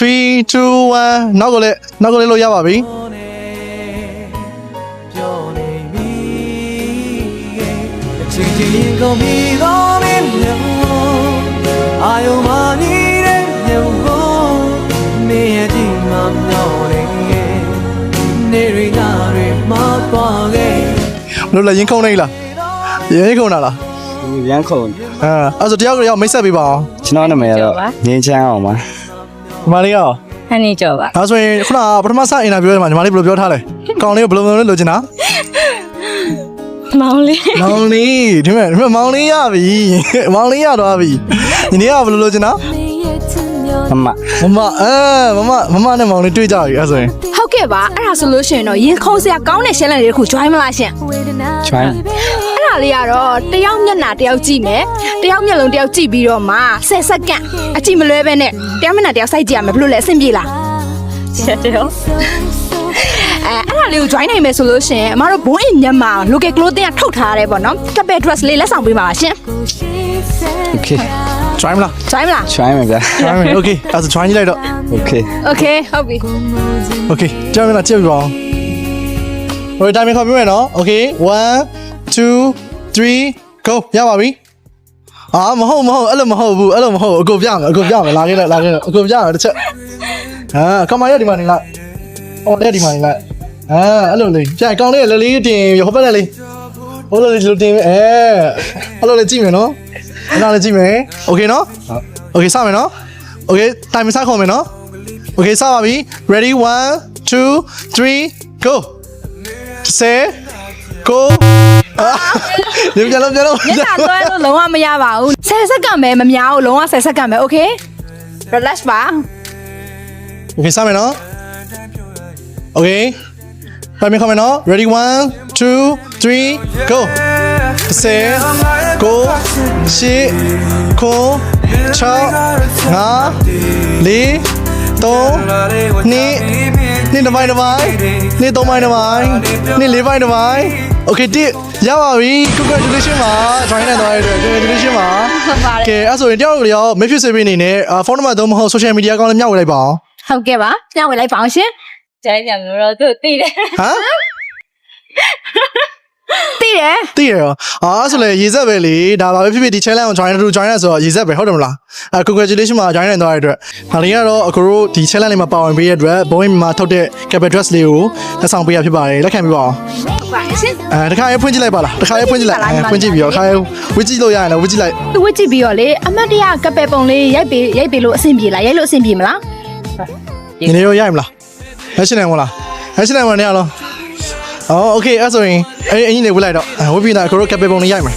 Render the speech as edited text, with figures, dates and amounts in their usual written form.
3 2 1နောက်ကိုလည်းလို့ရပါပြီလို့လည်းရင်ခုန်နေလားရင်ခုန်တာလား ရန်ခုန် အဲ့ဆိုတယောက်မိတ်ဆက်ပေးပါအောင် ကျွန်တော်နာမည်ကတော့ငင်းချမ်းအောင်ပါ ဒီမလေးရော ဟန်နေကြောပါ ဒါဆိုရင်ခုနကပထမစအင်တာဗျူးထဲမှာညီမလေးဘယ်လိုပြောထားလဲကောင်လေးကိုဘယ်လိုလိုချင်တာ မောင်လေး မောင်လေးဒီမဲ့မောင်လေးရပြီမောင်လေးရတော့ပြီဒီနေ့ကဘယ်လိုလိုချင်တာ မမ မမနဲ့မောင်လေးတွေ့ကြပြီအဲ့ဆိုရင် ဟုတ်ကဲ့ပါအဲ့ဒါဆိုလို့ရှိရင်တော့ရင်ခုံစရာကောင်းတဲ့ရှင်းလန်းလေးတစ်ခု join မလားရှင် ချွိုင်း အဲ့ဒါလေးကတော့တယောက်မျက်နှာတယောက်ကြည့်မယ်တယောက်မျက်လုံးတယောက်ကြည့်ပြီးတော့မှ10စက္ကန့်အကြည့်မလွဲပဲနဲ့တယောက်မျက်နှာတယောက်စိုက်ကြည့်ရမယ်ဘယ်လိုလဲအဆင်ပြေလား ချက်တော့ အဲ့ဒါလေးကို join နိုင်မယ်ဆိုလို့ရှိရင်အမတို့ဘုန်းအိမ်ညမှာ local clothing ကထုတ်ထားရတယ်ပေါ့နော် couple dress လေးလက်ဆောင်ပေးပါပါရှင် โอเค join မလား join မလား ချွိုင်းမယ်ဗျာ join မယ် okay အဲ့ဆို join လိုက်တော့ โอเค okay ဟုတ်ပြီ okay ကြောက်မလားကြည့်ပြပါအောင်ဟိုတိုင်းမခေါ်ပြမယ်နော် okay 1 2 3 go ရပါပြီမဟုတ်အဲ့လိုမဟုတ်ဘူးအကိုပြမယ်လာခဲ့အကိုပြမယ်တစ်ချက်ကမရဒီမှာနေလိုက်လက်ဒီမှာနေလိုက်အဲ့လိုလေးပြန်ကောင်းလေးလက်လေးတင်ဟိုဘက်လက်လေးဟိုလိုလေးတင်အဲ့လိုလေးကြည့်မယ်နော်အဲ့လိုလေးကြည့်မယ် okay နော် okay စမယ်နော် okay time စခေါ်မယ်နော် okay စပါပြီ ready 1 2 3 go say go ဒီကြလုံး ညတာတွဲလို့လုံးဝမရပါဘူး10စက္ကန့်ပဲမများဘူးလုံးဝ10စက္ကန့်ပဲ okay relax ပါ okay စမယ်နော် okay time ခေါ်မယ်နော် ready 1 2 3 go say go ရှစ်ခု6 5 4 3 2 တစ်ပိုင်း2 3ပိုင်း2 4ပိုင်း2ပိုင်း okay တစ်ရပါပြီ congratulation ပါ join နေတော့ရတဲ့ congratulation ပါ ဟုတ်ပါတယ် ကဲအဲ့ဆိုရင်တယောက်ရော make sure save အနေနဲ့ဖုန်းနံပါတ်သုံးမဟုတ် social media ကောင်းလည်းမျှဝေလိုက်ပါအောင် ဟုတ်ကဲ့ပါညှဝေလိုက်ပါအောင်ရှင် ကျိုင်းပြန်လို့တော့သူသိတယ် ဟမ် သိတယ် သိရရောအဲ့ဆိုလေရေဆက်ပဲလေဒါပါပဲဖြစ်ဖြစ်ဒီ challenge ကို join ဆိုတော့ရေဆက်ပဲဟုတ်တယ်မလားcongratulation ပါ join နေတော့ရတဲ့ဒါလေးကတော့အခုတို့ဒီ challenge လေးမှာပါဝင်ပေးရတဲ့အတွက်ဘုံမှာထုတ်တဲ့ capital dress လေးကိုလက်ဆောင်ပေးရဖြစ်ပါတယ်လက်ခံပေးပါအောင် ဟုတ်ပါရှင် တခါရေးဖွင့်ကြည့်လိုက်ပါလားတခါရေးဖွင့်ကြည့်လိုက်ဖွင့်ကြည့်ပြီးတော့တခါရေးဝစ်ကြည့်လို့ရရင်လည်းဝစ်ကြည့်လိုက် သူဝစ်ကြည့်ပြီးတော့လေအမတ်တရကပယ်ပုံလေးရိုက်ပေးလို့အဆင်ပြေလားရိုက်လို့အဆင်ပြေမလား 你那有演不啦？还是来我啦？还是来我那样咯？哦 ，OK，那所以，你那不来的，我比那可是开背包的演嘛。